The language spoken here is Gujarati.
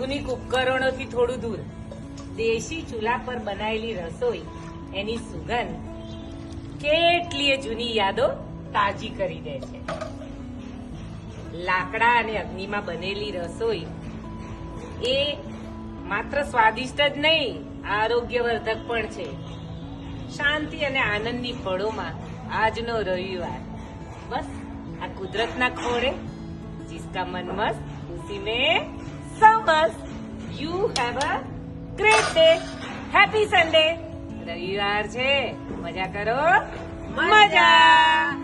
આધુનિક ઉપકરણોથી થોડું દૂર દેશી ચૂલા પર બનાવેલી રસોઈ એની સુગંધ કેટલીય જૂની યાદો તાજી કરી દે છે. લાકડા અને અગ્નિમાં બનેલી રસોઈ એ માત્ર સ્વાદિષ્ટ જ નહીં, આરોગ્યવર્ધક પણ છે. શાંતિ અને આનંદની પળોમાં આજનો રવિવાર બસ આ કુદરતના ખોળે, जिसका मन मस्त उसी में सब मस्त. You have a great day. Happy Sunday. રવિવાર છે, મજા કરો, મજા.